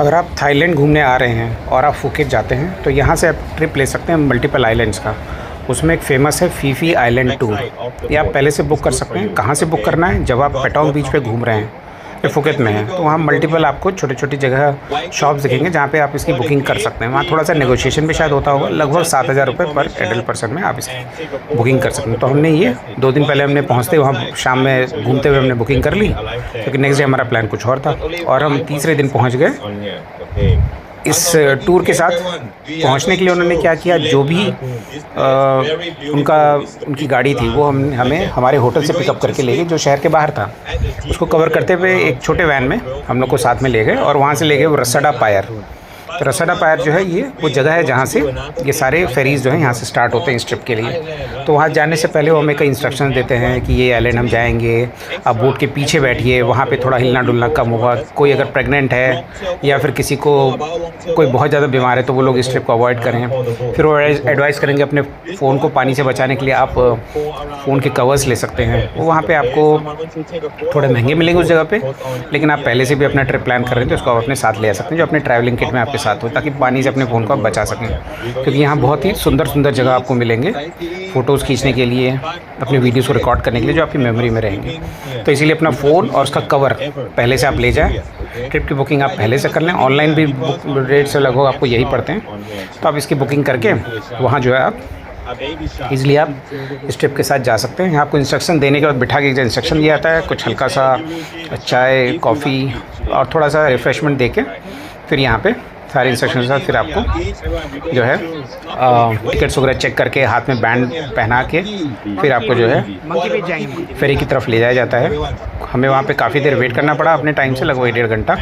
अगर आप थाईलैंड घूमने आ रहे हैं और आप फुकेट जाते हैं तो यहाँ से आप ट्रिप ले सकते हैं मल्टीपल आइलैंड्स का। उसमें एक फ़ेमस है फीफी आइलैंड टूर। ये आप पहले से बुक कर सकते हैं। कहाँ से बुक करना है? जब आप पेटोंग बीच पे घूम रहे हैं या फुकेट में हैं तो वहाँ मल्टीपल आपको छोटी छोटी जगह शॉप्स दिखेंगे जहाँ पे आप इसकी बुकिंग कर सकते हैं। वहाँ थोड़ा सा नेगोशिएशन भी शायद होता होगा। लगभग 7,000 रुपये पर एडल्ट पर्सन में आप इसकी बुकिंग कर सकते हैं। तो हमने ये 2 दिन पहले हमने पहुँचते वहाँ शाम में घूमते हुए हमने बुकिंग कर ली, क्योंकि नेक्स्ट डे हमारा प्लान कुछ और था और हम तीसरे दिन पहुँच गए। इस टूर के साथ पहुंचने के लिए उन्होंने क्या किया, जो भी उनकी गाड़ी थी वो हमें हमारे होटल से पिकअप करके ले गए, जो शहर के बाहर था। उसको कवर करते हुए एक छोटे वैन में हम लोग को साथ में ले गए और वहाँ से ले गए वो रसड़ा पायर। तो रसड़ा पायर जो है ये वो जगह है जहाँ से ये सारे फेरीज़ जो हैं यहाँ से स्टार्ट होते हैं इस ट्रिप के लिए। तो वहाँ जाने से पहले वो हमें कई इंस्ट्रक्शन देते हैं कि ये आइलैंड हम जाएंगे, आप बोट के पीछे बैठिए, वहाँ पे थोड़ा हिलना डुलना कम होगा। कोई अगर प्रेग्नेंट है या फिर किसी को कोई बहुत ज़्यादा बीमार है तो वो लोग इस ट्रिप को अवॉइड करें। फिर वो एडवाइस करेंगे अपने फ़ोन को पानी से बचाने के लिए आप फ़ोन के कवर्स ले सकते हैं। वो वहाँ पर आपको थोड़े महंगे मिलेंगे उस जगह पर, लेकिन आप पहले से भी अपना ट्रिप प्लान कर रहे हैं तो उसको आप अपने साथ ले आ सकते हैं, जो अपने ट्रैवलिंग किट में आपके साथ हो, ताकि पानी से अपने फ़ोन को आप बचा सकें। क्योंकि यहाँ बहुत ही सुंदर सुंदर जगह आपको मिलेंगे फ़ोटोज़ खींचने के लिए, अपने वीडियोज़ को रिकॉर्ड करने के लिए, जो आपकी मेमोरी में रहेंगे। तो इसीलिए अपना फ़ोन और उसका कवर पहले से आप ले जाएं। ट्रिप की बुकिंग आप पहले से कर लें। ऑनलाइन भी बुक रेट से लगभग आपको यही पड़ते हैं, तो आप इसकी बुकिंग करके वहाँ जो है आप ईज़िली आप इस ट्रिप के साथ जा सकते हैं। यहाँ आपको इंस्ट्रक्शन देने के बाद बिठा के इंस्ट्रक्शन दिया जाता है, कुछ हल्का सा चाय कॉफ़ी और थोड़ा सा रिफ़्रेशमेंट दे के फिर यहाँ पे सारे इंस्ट्रक्शन के साथ फिर आपको जो है टिकट्स वगैरह चेक करके हाथ में बैंड पहना के फिर आपको जो है फेरी की तरफ ले जाया जाता है। हमें वहाँ पे काफ़ी देर वेट करना पड़ा अपने टाइम से, लगभग 1.5 घंटा।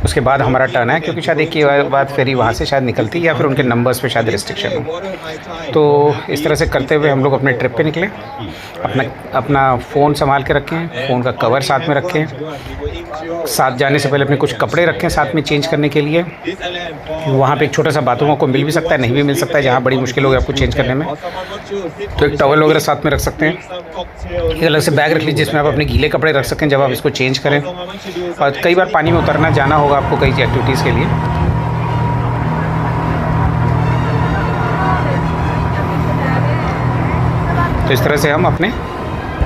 उसके बाद हमारा टर्न है, क्योंकि शायद एक के बाद फेरी वहाँ से शायद निकलती या फिर उनके नंबर्स पे शायद रिस्ट्रिक्शन हो। तो इस तरह से करते हुए हम लोग अपने ट्रिप पे निकले। अपना फ़ोन संभाल के रखें, फ़ोन का कवर साथ में रखें, साथ जाने से पहले अपने कुछ कपड़े रखें साथ में चेंज करने के लिए। वहाँ पे एक छोटा सा बाथरूम आपको मिल भी सकता है, नहीं भी मिल सकता है, जहाँ बड़ी मुश्किल होगी आपको चेंज करने में, तो एक टॉवल वगैरह साथ में रख सकते हैं। एक अलग से बैग रख लीजिए जिसमें आप अपने गीले कपड़े रख सकें जब आप इसको चेंज करें। और कई बार पानी में उतरना जाना होगा आपको कई एक्टिविटीज़ के लिए। तो इस तरह से हम अपने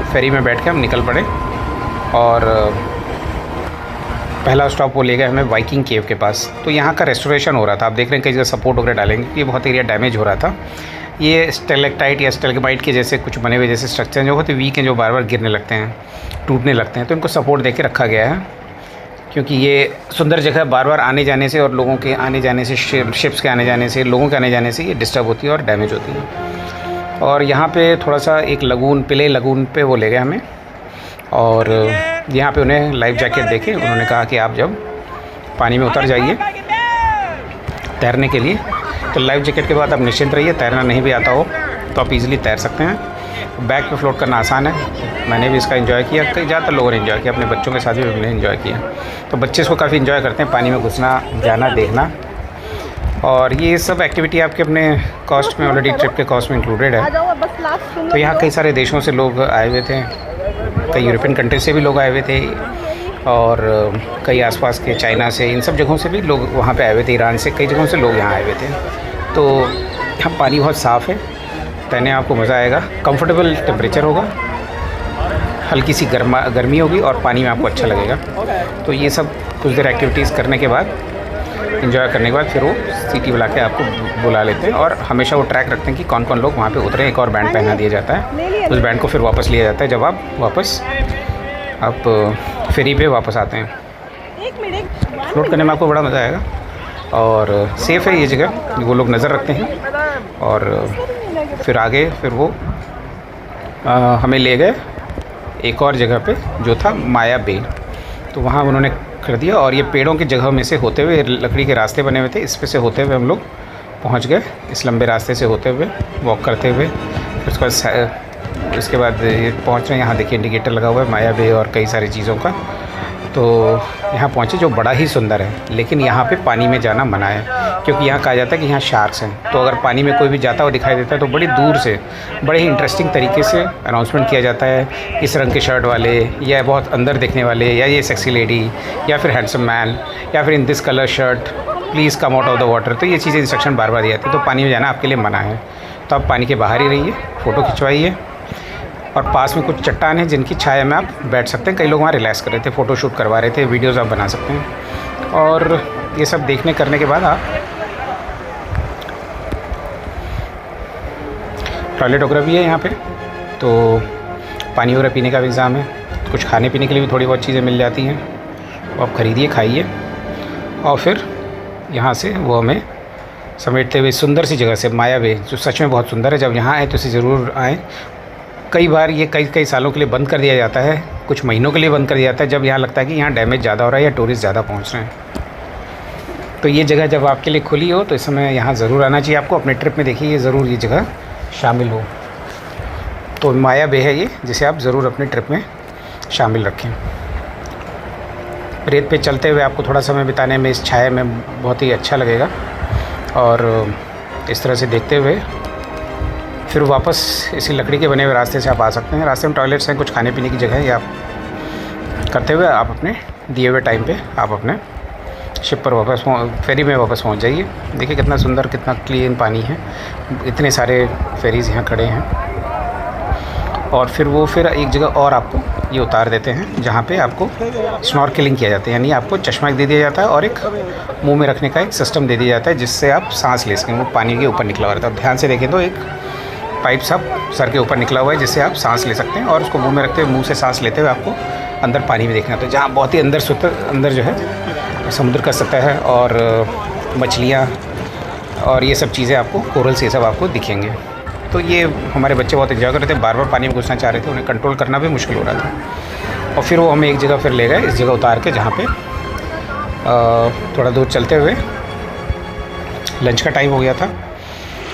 फेरी में बैठ के हम निकल पड़े और पहला स्टॉप वो ले गए हमें वाइकिंग केव के पास। तो यहाँ का रेस्टोरेशन हो रहा था, आप देख रहे हैं कई जगह सपोर्ट वगैरह डालेंगे, ये बहुत एरिया डैमेज हो रहा था। ये स्टेलेक्टाइट या स्टेलेग्माइट के जैसे कुछ बने हुए जैसे स्ट्रक्चर जो होते वीक हैं, जो बार बार गिरने लगते हैं, टूटने लगते हैं, तो इनको सपोर्ट दे के रखा गया है। क्योंकि ये सुंदर जगह बार बार आने जाने से और लोगों के आने जाने से, शिप्स के आने जाने से, लोगों के आने जाने से ये डिस्टर्ब होती है और डैमेज होती है। और यहाँ पे थोड़ा सा एक लगून, पिले लगून पे वो ले गए हमें और यहाँ पे उन्हें लाइफ जैकेट देके उन्होंने कहा कि आप जब पानी में उतर जाइए तैरने के लिए तो लाइफ जैकेट के बाद आप निश्चिंत रहिए। तैरना नहीं भी आता हो तो आप इजीली तैर सकते हैं। बैक पे फ्लोट करना आसान है, मैंने भी इसका एंजॉय किया, कई ज़्यादातर लोगों ने एंजॉय किया, अपने बच्चों के साथ भी हमने एंजॉय किया। तो बच्चे इसको काफ़ी एंजॉय करते हैं, पानी में घुसना, जाना, देखना। और ये सब एक्टिविटी आपके अपने कॉस्ट में ऑलरेडी ट्रिप के कॉस्ट में इंक्लूडेड है। तो यहाँ कई सारे देशों से लोग आए हुए थे, कई यूरोपियन कंट्री से भी लोग आए हुए थे और कई आसपास के चाइना से, इन सब जगहों से भी लोग वहाँ पे आए हुए थे, ईरान से, कई जगहों से लोग यहाँ आए हुए थे। तो यहाँ पानी बहुत साफ़ है, तैरने आपको मज़ा आएगा, कंफर्टेबल टेम्परेचर होगा, हल्की सी गर्मी होगी और पानी में आपको अच्छा लगेगा। तो ये सब कुछ देर एक्टिविटीज़ करने के बाद, एंजॉय करने के बाद फिर वो सीटी बुला के आपको बुला लेते हैं और हमेशा वो ट्रैक रखते हैं कि कौन कौन लोग वहाँ पे उतरे। एक और बैंड पहना दिया जाता है, उस बैंड को फिर वापस लिया जाता है जब आप वापस फेरी पे वापस आते हैं। फ्लोट करने में आपको बड़ा मज़ा आएगा और सेफ़ है ये जगह, वो लोग नज़र रखते हैं। और फिर आगे फिर वो हमें ले गए एक और जगह पे जो था माया बे। तो वहाँ उन्होंने कर दिया और ये पेड़ों की जगह में से होते हुए लकड़ी के रास्ते बने हुए थे, इस पे से होते हुए हम लोग पहुँच गए, इस लंबे रास्ते से होते हुए वॉक करते हुए। उसके बाद ये पहुँच रहे हैं, यहाँ देखिए इंडिकेटर लगा हुआ है माया बे और कई सारी चीज़ों का। तो यहाँ पहुँचे जो बड़ा ही सुंदर है, लेकिन यहाँ पे पानी में जाना मना है, क्योंकि यहाँ कहा जाता है कि यहाँ शार्क्स हैं। तो अगर पानी में कोई भी जाता हुआ दिखाई देता है तो बड़ी दूर से बड़े ही इंटरेस्टिंग तरीके से अनाउंसमेंट किया जाता है, इस रंग के शर्ट वाले, या बहुत अंदर दिखने वाले, या ये सेक्सी लेडी, या फिर हैंडसम मैन, या फिर in this colour shirt please come out of the water. तो ये चीज़ें इंस्ट्रक्शन बार बार दी जाती है। तो पानी में जाना आपके लिए मना है, तो आप पानी के बाहर ही रहिए, फ़ोटो खिंचवाइए। और पास में कुछ चट्टान है जिनकी छाया में आप बैठ सकते हैं। कई लोग वहाँ रिलैक्स कर रहे थे, फ़ोटो शूट करवा रहे थे, वीडियोज़ आप बना सकते हैं। और ये सब देखने करने के बाद आप टॉयलेट वगैरह भी है यहाँ पे, तो पानी वगैरह पीने का भी इंतज़ाम है। कुछ खाने पीने के लिए भी थोड़ी बहुत चीज़ें मिल जाती हैं, वो आप ख़रीदिए, खाइए। और फिर यहाँ से वो हमें समेटते हुए सुंदर सी जगह से, माया वे, जो सच में बहुत सुंदर है। जब यहाँ आए तो इसे ज़रूर आएँ। कई बार ये कई सालों के लिए बंद कर दिया जाता है, कुछ महीनों के लिए बंद कर दिया जाता है, जब यहाँ लगता है कि यहाँ डैमेज ज़्यादा हो रहा है या टूरिस्ट ज़्यादा पहुँच रहे हैं। तो ये जगह जब आपके लिए खुली हो तो इस समय यहाँ ज़रूर आना चाहिए आपको। अपने ट्रिप में देखिए, ये ज़रूर ये जगह शामिल हो। तो माया बे है ये, जिसे आप ज़रूर अपने ट्रिप में शामिल रखें। रेत पे चलते हुए आपको थोड़ा समय बिताने में इस छाया में बहुत ही अच्छा लगेगा। और इस तरह से देखते हुए फिर वापस इसी लकड़ी के बने हुए रास्ते से आप आ सकते हैं। रास्ते में टॉयलेट्स हैं, कुछ खाने पीने की जगह है। या आप करते हुए आप अपने दिए हुए टाइम पे आप अपने शिप पर वापस फेरी में वापस पहुंच जाइए। देखिए कितना सुंदर, कितना क्लीन पानी है। इतने सारे फेरीज़ यहाँ खड़े हैं। और फिर एक जगह और आपको ये उतार देते हैं, जहाँ पे आपको स्नॉर्केलिंग किया जाता है, यानी आपको चश्मा दे दिया जाता है और एक मुंह में रखने का एक सिस्टम दे दिया जाता है, जिससे आप सांस ले सकें। वो पानी के ऊपर निकला हुआ रहता है। ध्यान से देखें तो एक पाइप सब सर के ऊपर निकला हुआ है, जिससे आप सांस ले सकते हैं। और उसको मुंह में रखते हुए, मुंह से सांस लेते हुए आपको अंदर पानी में देखना होता है, जहाँ बहुत ही अंदर जो है समुद्र का सतह है और मछलियाँ और ये सब चीज़ें आपको, कोरल्स, ये सब आपको दिखेंगे। तो ये हमारे बच्चे बहुत एंजॉय कर रहे थे, बार बार पानी में घुसना चाह रहे थे, उन्हें कंट्रोल करना भी मुश्किल हो रहा था। और फिर वो हमें एक जगह फिर ले गए, इस जगह उतार के, जहाँ पे थोड़ा दूर चलते हुए लंच का टाइम हो गया था।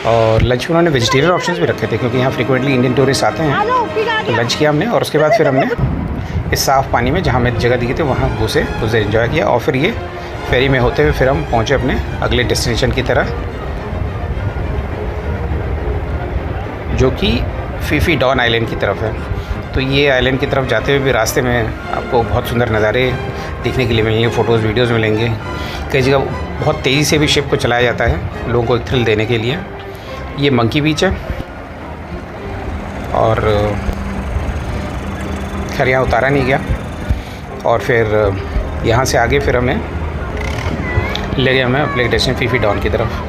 और लंच में उन्होंने वेजिटेरियन ऑप्शंस भी रखे थे, क्योंकि यहाँ फ्रीक्वेंटली इंडियन टूरिस्ट आते हैं। तो लंच किया हमने, और उसके बाद फिर हमने इस साफ़ पानी में, जहाँ हमें जगह दी थी, वहाँ घुसे, उसे एंजॉय किया। और फिर ये फेरी में होते हुए फिर हम पहुँचे अपने अगले डेस्टिनेशन की तरह, जो कि फीफी डॉन आइलैंड की तरफ है। तो ये आइलैंड की तरफ जाते हुए भी रास्ते में आपको बहुत सुंदर नज़ारे देखने के लिए मिलेंगे, फ़ोटोज़ वीडियोज़ मिलेंगे। कई जगह बहुत तेज़ी से भी शिप को चलाया जाता है, लोगों को एक थ्रिल देने के लिए। ये मंकी बीच है, और खैर यहाँ उतारा नहीं गया। और फिर यहाँ से आगे फिर हमें ले गए अपने डेस्टिनेशन फीफी डॉन की तरफ।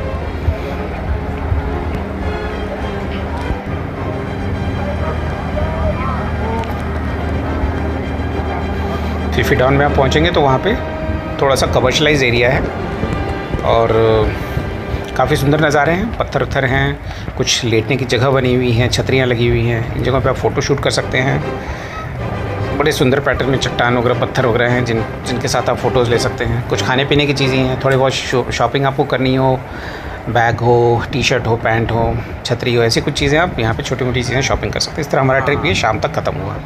फीफी डॉन में आप पहुँचेंगे तो वहाँ पे थोड़ा सा कमर्शलाइज एरिया है, और काफ़ी सुंदर नज़ारे हैं। पत्थर उत्थर हैं, कुछ लेटने की जगह बनी हुई हैं, छतरियाँ लगी हुई हैं। इन जगहों पे आप फ़ोटो शूट कर सकते हैं। बड़े सुंदर पैटर्न में चट्टान वगैरह, पत्थर वगैरह हैं जिनके साथ आप फ़ोटोज़ ले सकते हैं। कुछ खाने पीने की चीज़ें हैं, थोड़ी बहुत शॉपिंग आपको करनी हो, बैग हो, टी शर्ट हो, पैंट हो, छतरी हो, ऐसी कुछ चीज़ें आप यहाँ पे छोटी मोटी चीज़ें शॉपिंग कर सकते हैं। इस तरह हमारा ट्रिप ये शाम तक ख़त्म हुआ।